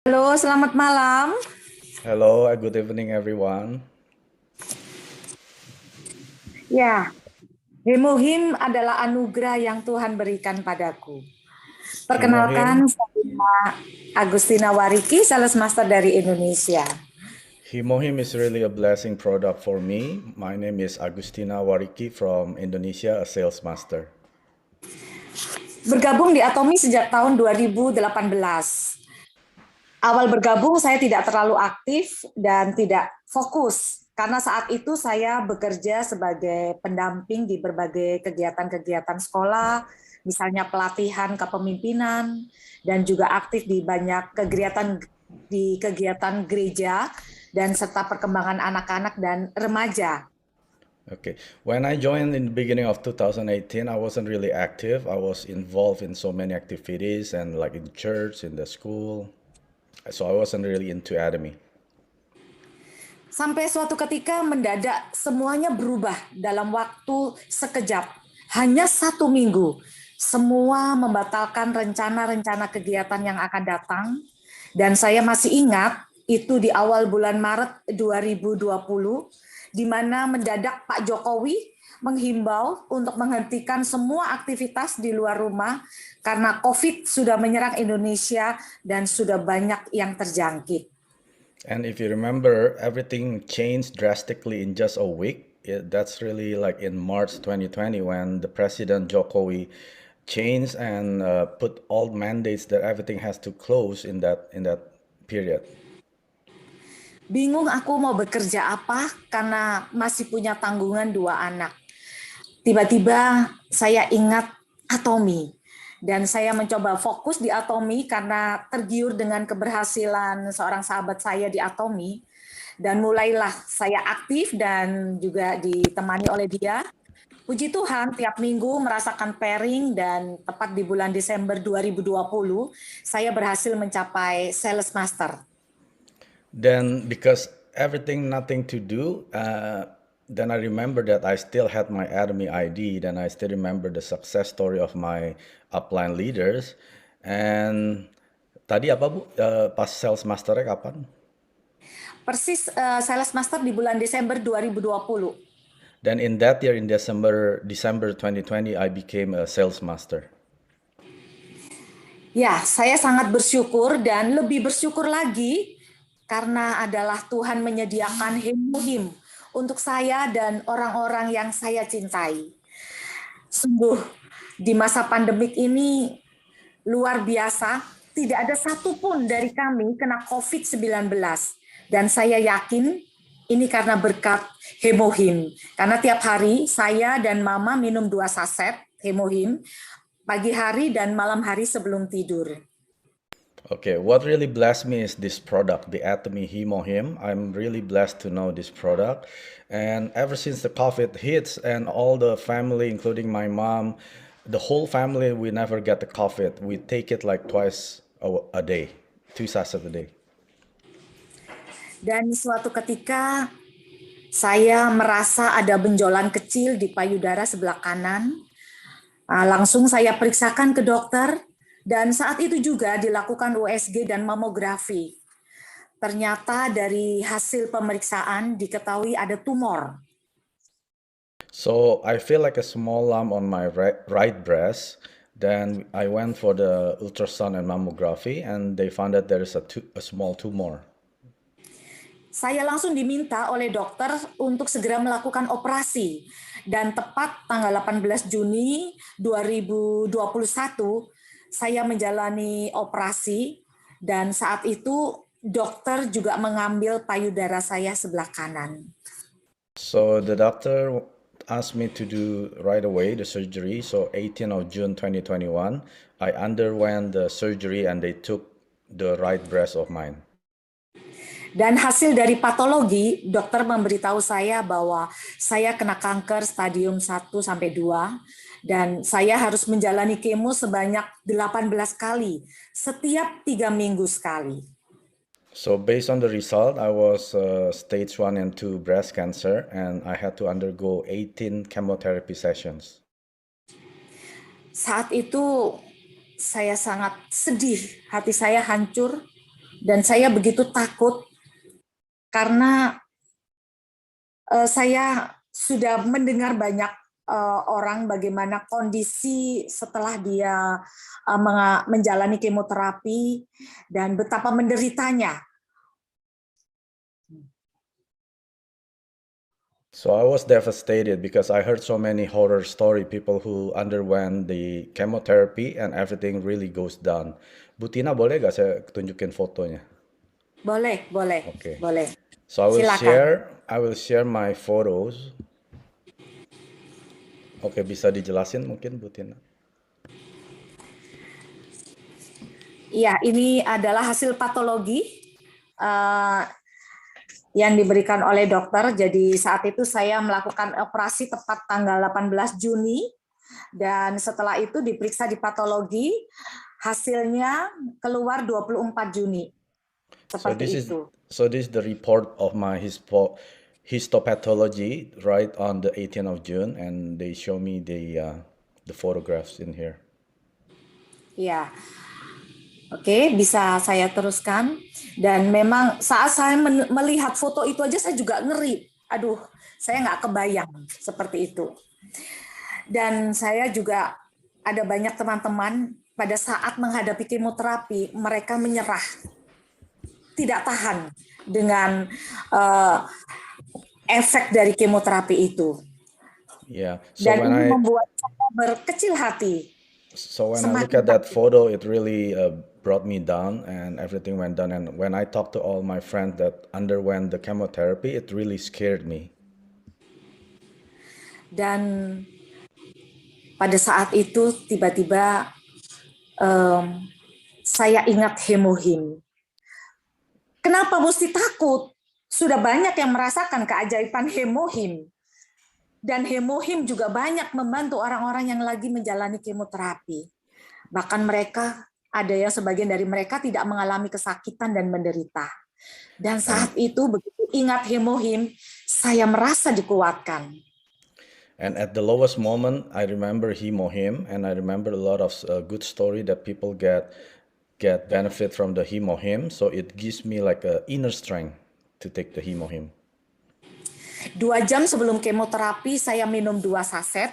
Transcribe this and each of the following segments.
Halo, selamat malam. Hello, good evening, everyone. Ya, Hemohim adalah anugerah yang Tuhan berikan padaku. Himohim. Perkenalkan, saya Agustina Wariki, Sales Master dari Indonesia. Himohim is really a blessing product for me. My name is Agustina Wariki from Indonesia, a sales master. Bergabung di Atomi sejak tahun 2018. Awal bergabung saya tidak terlalu aktif dan tidak fokus karena saat itu saya bekerja sebagai pendamping di berbagai kegiatan-kegiatan sekolah, misalnya pelatihan kepemimpinan dan juga aktif di banyak kegiatan gereja dan serta perkembangan anak-anak dan remaja. Okay. When I joined in the beginning of 2018, I wasn't really active. I was involved in so many activities and like in church, in the school. So I wasn't really into Atomy. Sampai suatu ketika mendadak semuanya berubah dalam waktu sekejap. Hanya 1 minggu, semua membatalkan rencana-rencana kegiatan yang akan datang. Dan saya masih ingat, itu di awal bulan Maret 2020, di mana mendadak Pak Jokowi menghimbau untuk menghentikan semua aktivitas di luar rumah karena COVID sudah menyerang Indonesia dan sudah banyak yang terjangkit. And if you remember, everything changed drastically in just a week. That's really like in March 2020 when the President Jokowi changed and put all mandates that everything has to close in that period. Bingung aku mau bekerja apa karena masih punya tanggungan 2 anak. Tiba-tiba saya ingat Atomi dan saya mencoba fokus di Atomi karena tergiur dengan keberhasilan seorang sahabat saya di Atomi dan mulailah saya aktif dan juga ditemani oleh dia. Puji Tuhan, tiap minggu merasakan pairing dan tepat di bulan Desember 2020, saya berhasil mencapai Sales Master. Then, because everything nothing to do, then I remember that I still had my Academy ID. Then I still remember the success story of my upline leaders. And tadi apa Bu? Pas sales masternya kapan? Persis Sales Master di bulan Desember 2020. Then in that year, in December 2020, I became a sales master. Ya, saya sangat bersyukur dan lebih bersyukur lagi karena adalah Tuhan menyediakan Hemuhim untuk saya dan orang-orang yang saya cintai. Sungguh, di masa pandemik ini luar biasa, tidak ada satupun dari kami kena COVID-19. Dan saya yakin ini karena berkat Hemohim. Karena tiap hari saya dan Mama minum 2 saset Hemohim, pagi hari dan malam hari sebelum tidur. Okay, what really blessed me is this product, the Atomy Hemohim. I'm really blessed to know this product. And ever since the COVID hits and all the family, including my mom, the whole family, we never get the COVID. We take it like twice a day, 2 sachets a day. Dan suatu ketika saya merasa ada benjolan kecil di payudara sebelah kanan. Langsung saya periksakan ke dokter dan saat itu juga dilakukan USG dan mamografi. Ternyata dari hasil pemeriksaan diketahui ada tumor. So I feel like a small lump on my right breast. Then I went for the ultrasound and mammography, and they found that there is a small tumor. Saya langsung diminta oleh dokter untuk segera melakukan operasi. Dan tepat tanggal 18 Juni 2021, saya menjalani operasi dan saat itu dokter juga mengambil payudara saya sebelah kanan. So the doctor asked me to do right away the surgery. So 18th of June 2021, I underwent the surgery and they took the right breast of mine. Dan hasil dari patologi, dokter memberitahu saya bahwa saya kena kanker stadium 1 sampai 2 dan saya harus menjalani kemo sebanyak 18 kali, setiap 3 minggu sekali. So based on the result, I was stage 1 and 2 breast cancer and I had to undergo 18 chemotherapy sessions. Saat itu saya sangat sedih, hati saya hancur Dan saya begitu takut karena saya sudah mendengar banyak orang bagaimana kondisi setelah dia menjalani kemoterapi dan betapa menderitanya. So I was devastated because I heard so many horror story people who underwent the chemotherapy and everything really goes down. Bu Tina, boleh gak saya tunjukin fotonya? Boleh, boleh, Okay. boleh. So Silakan. I will share my photos. Oke, bisa dijelasin mungkin Bu Tina? Iya, ini adalah hasil patologi yang diberikan oleh dokter. Jadi saat itu saya melakukan operasi tepat tanggal 18 Juni dan setelah itu diperiksa di patologi, hasilnya keluar 24 Juni. So Seperti itu. this is the report of my histopathology right on the 18th of June, and they show me the photographs in here. Ya. Oke, bisa saya teruskan. Dan memang saat saya melihat foto itu aja saya juga ngeri. Aduh, saya nggak kebayang seperti itu. Dan saya juga ada banyak teman-teman pada saat menghadapi kemoterapi, mereka menyerah, tidak tahan dengan efek dari kemoterapi itu. Yeah. Dan ini membuat saya berkecil hati. So when I look at that photo, it really brought me down, and everything went down. And when I talked to all my friends that underwent the chemotherapy, it really scared me. Dan pada saat itu tiba-tiba saya ingat hemohim. Kenapa mesti takut? Sudah banyak yang merasakan keajaiban hemohim. Dan hemohim juga banyak membantu orang-orang yang lagi menjalani kemoterapi. Bahkan mereka, ada yang sebagian dari mereka tidak mengalami kesakitan dan menderita. Dan saat itu begitu ingat hemohim, saya merasa dikuatkan. And at the lowest moment, I remember hemohim, and I remember a lot of good story that people get benefit from the hemohim. So it gives me like a inner strength to take the hemohim. 2 jam sebelum kemoterapi, saya minum 2 saset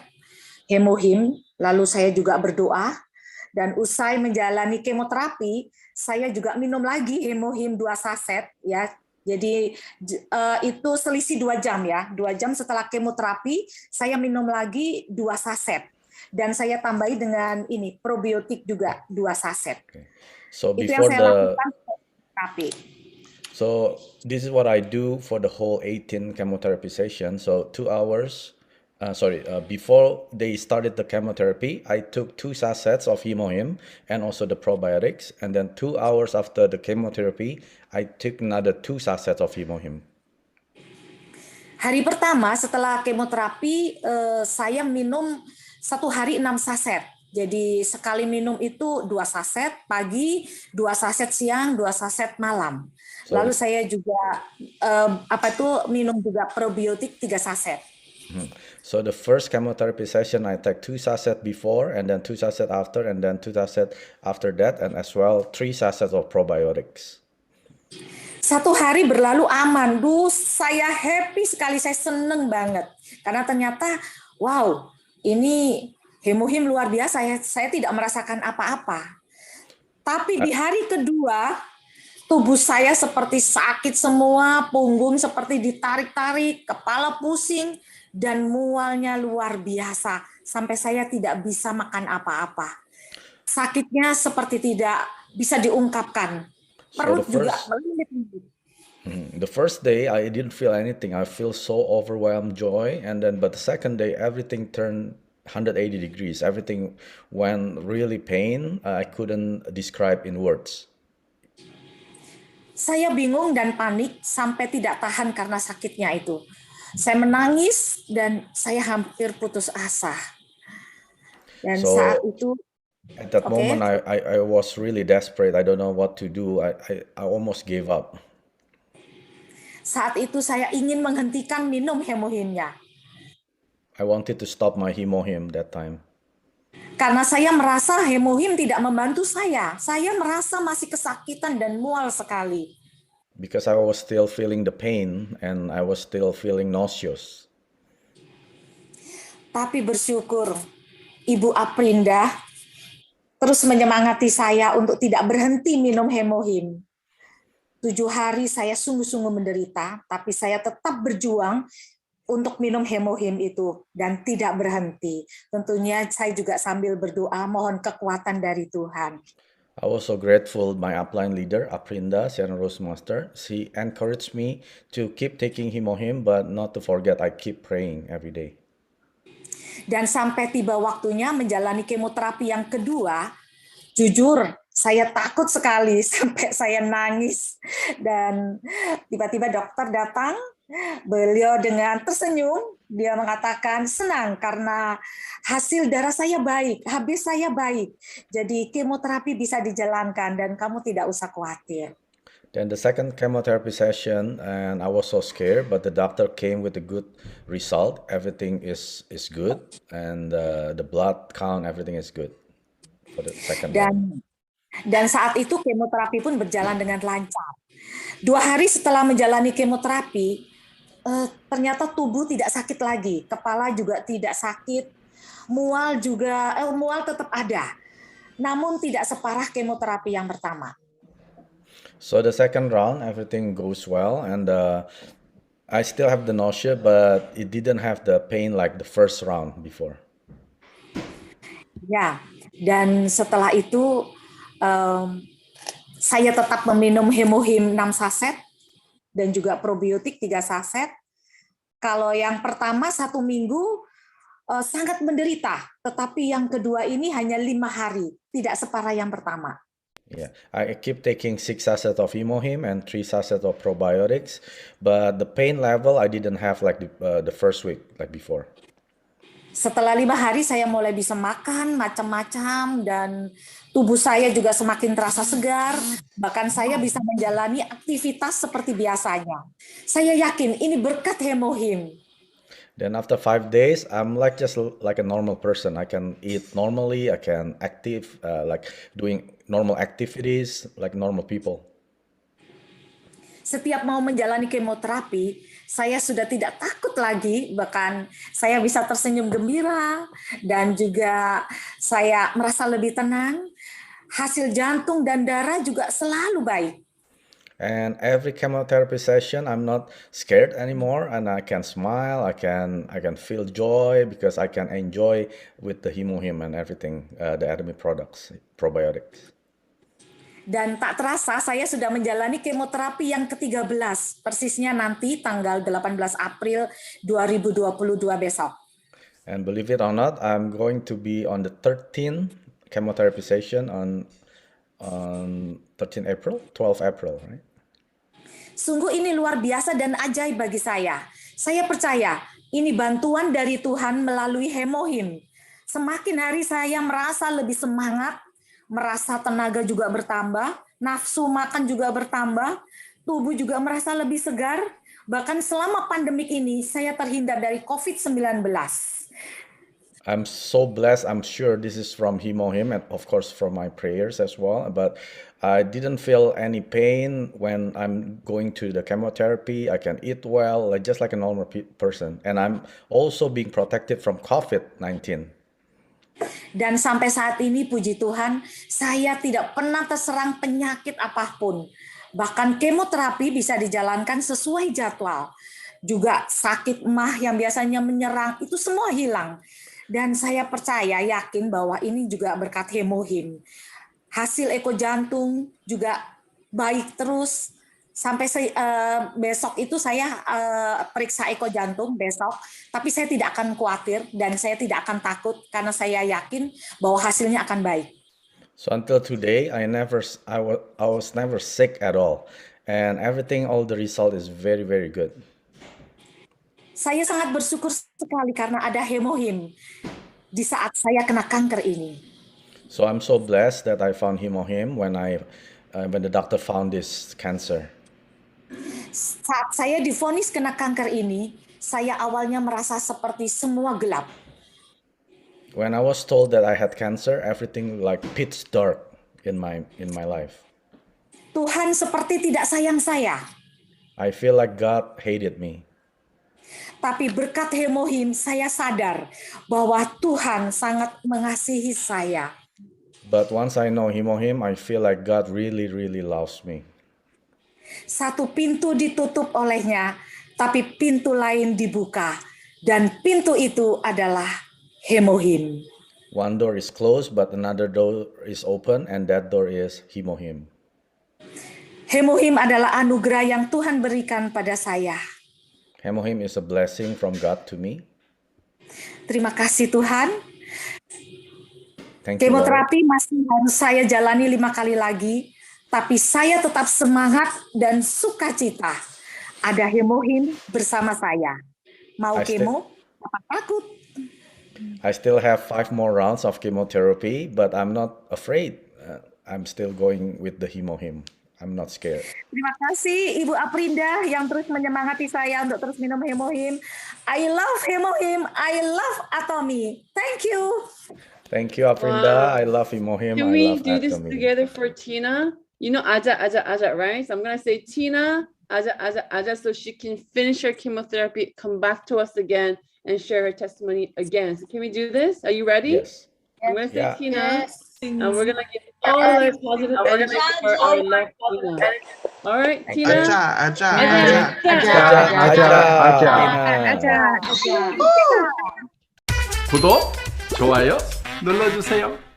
hemohim, lalu saya juga berdoa, dan usai menjalani kemoterapi, saya juga minum lagi hemohim 2 saset, ya. Jadi itu selisih 2 jam ya, 2 jam setelah kemoterapi, saya minum lagi 2 saset. Dan saya tambahi dengan ini, probiotik juga 2 saset. Okay. So itu yang saya lakukan terapi. So this is what I do for the whole 18 chemotherapy session. So 2 hours, before they started the chemotherapy, I took 2 sachets of hemohim and also the probiotics. And then 2 hours after the chemotherapy, I took another 2 sachets of hemohim. Hari pertama setelah kemoterapi, saya minum 1 hari 6 saset. Jadi sekali minum itu 2 saset pagi, 2 saset siang, 2 saset malam. Lalu saya juga minum juga probiotik 3 saset. So the first chemotherapy session I take 2 sachets before, and then 2 sachets after, and then 2 sachets after that, and as well 3 sachets of probiotics. 1 hari berlalu aman. Saya happy sekali, saya seneng banget. Karena ternyata, wow, ini hemohim luar biasa. Saya tidak merasakan apa-apa. Tapi di hari kedua, tubuh saya seperti sakit semua, punggung seperti ditarik-tarik, kepala pusing, dan mualnya luar biasa. Sampai saya tidak bisa makan apa-apa. Sakitnya seperti tidak bisa diungkapkan. Perut juga melilit-lilit. The first day I didn't feel anything. I feel so overwhelmed joy, but the second day everything turned 180 degrees. Everything went really pain. I couldn't describe in words. Saya bingung dan panik sampai tidak tahan karena sakitnya itu. Saya menangis dan saya hampir putus asa. Dan saat itu at that moment I was really desperate. I don't know what to do. I almost gave up. Saat itu saya ingin menghentikan minum hemohimnya. I wanted to stop my hemohim that time. Karena saya merasa hemohim tidak membantu saya. Saya merasa masih kesakitan dan mual sekali. because I was still feeling the pain and I was still feeling nauseous. Tapi bersyukur Ibu Aprinda terus menyemangati saya untuk tidak berhenti minum hemohim. 7 hari saya sungguh-sungguh menderita, tapi saya tetap berjuang untuk minum hemohim itu dan tidak berhenti. Tentunya saya juga sambil berdoa mohon kekuatan dari Tuhan. I was so grateful my upline leader, Aprinda Sian Rosemaster. She encouraged me to keep taking Himohim, but not to forget I keep praying every day. Dan sampai tiba waktunya menjalani kemoterapi yang kedua, jujur saya takut sekali sampai saya nangis. Dan tiba-tiba dokter datang, beliau dengan tersenyum, dia mengatakan senang karena hasil darah saya baik, HB saya baik. Jadi kemoterapi bisa dijalankan dan kamu tidak usah khawatir. Then the second chemotherapy session, and I was so scared, but the doctor came with a good result. Everything is good, and the blood count, everything is good for the second round. Dan saat itu kemoterapi pun berjalan dengan lancar. 2 hari setelah menjalani kemoterapi, ternyata tubuh tidak sakit lagi, kepala juga tidak sakit, mual tetap ada, namun tidak separah kemoterapi yang pertama. So the second round, everything goes well, and I still have the nausea, but it didn't have the pain like the first round before. Ya, dan setelah itu saya tetap meminum hemohim 6 saset dan juga probiotik 3 saset. Kalau yang pertama 1 minggu sangat menderita, tetapi yang kedua ini hanya 5 hari, tidak separah yang pertama. Yeah, I keep taking 6 sachets of Himohim and 3 sachets of probiotics, but the pain level I didn't have like the first week like before. Setelah 5 hari saya mulai bisa makan macam-macam dan tubuh saya juga semakin terasa segar, bahkan saya bisa menjalani aktivitas seperti biasanya. Saya yakin ini berkat hemohim. Then after 5 days, I'm like just like a normal person. I can eat normally. I can active, like doing normal activities like normal people. Setiap mau menjalani kemoterapi, saya sudah tidak takut lagi, bahkan saya bisa tersenyum gembira dan juga saya merasa lebih tenang. Hasil jantung dan darah juga selalu baik. And every chemotherapy session, I'm not scared anymore, and I can smile. I can feel joy because I can enjoy with the Himohim and everything, the Atomy products, probiotics. Dan tak terasa saya sudah menjalani kemoterapi yang ke-13, persisnya nanti tanggal 18 April 2022 besok. And believe it or not, I'm going to be on the 13th chemotherapy session on 13 April, 12 April, right? Sungguh ini luar biasa dan ajaib bagi saya. Saya percaya ini bantuan dari Tuhan melalui hemohim. Semakin hari saya merasa lebih semangat, merasa tenaga juga bertambah, nafsu makan juga bertambah, tubuh juga merasa lebih segar. Bahkan selama pandemik ini saya terhindar dari COVID-19. I'm so blessed. I'm sure this is from Himohim and of course from my prayers as well. But I didn't feel any pain when I'm going to the chemotherapy. I can eat well, like just like a normal person. And I'm also being protected from COVID-19. Dan sampai saat ini, puji Tuhan, saya tidak pernah terserang penyakit apapun. Bahkan kemoterapi bisa dijalankan sesuai jadwal. Juga sakit emah yang biasanya menyerang, itu semua hilang. Dan saya percaya, yakin bahwa ini juga berkat hemohim. Hasil eko jantung juga baik terus. Sampai besok itu saya periksa eko jantung besok, tapi saya tidak akan khawatir dan saya tidak akan takut karena saya yakin bahwa hasilnya akan baik. So until today, I was never sick at all, and everything, all the result is very, very good. Saya sangat bersyukur sekali karena ada hemohim di saat saya kena kanker ini. So I'm so blessed that I found Himohim when the doctor found this cancer. Saat saya divonis kena kanker ini, saya awalnya merasa seperti semua gelap. When I was told that I had cancer, everything like pitch dark in my life. Tuhan seperti tidak sayang saya. I feel like God hated me. Tapi berkat Hemohim saya sadar bahwa Tuhan sangat mengasihi saya. But once I know Himohim, I feel like God really, really loves me. Satu pintu ditutup olehnya, tapi pintu lain dibuka. Dan pintu itu adalah Hemohim. One door is closed, but another door is open, and that door is Himohim. Hemohim adalah anugerah yang Tuhan berikan pada saya. Hemohim is a blessing from God to me. Terima kasih Tuhan. Thank you, Lord. Kemoterapi masih harus saya jalani 5 kali lagi, tapi saya tetap semangat dan sukacita. Ada Hemohim bersama saya. Mau kemo? Apa takut? I still have 5 more rounds of chemotherapy, but I'm not afraid. I'm still going with the Himohim. I'm not scared. Terima kasih Ibu Aprinda yang terus menyemangati saya untuk terus minum Hemohim. I love Hemohim. I love Atomy. Thank you. Thank you, Aprinda. I love Himohim. Can I we love do this Atomy. together for Tina? You know Aja, right? So I'm gonna say Tina, Aja, so she can finish her chemotherapy, come back to us again, and share her testimony again. So can we do this? Are you ready? Yes. I'm gonna say Yeah. Tina, and we're gonna give all our positive energy for our love Tina. All right, Tina. Aja. Tina. 구독, 좋아요 눌러주세요.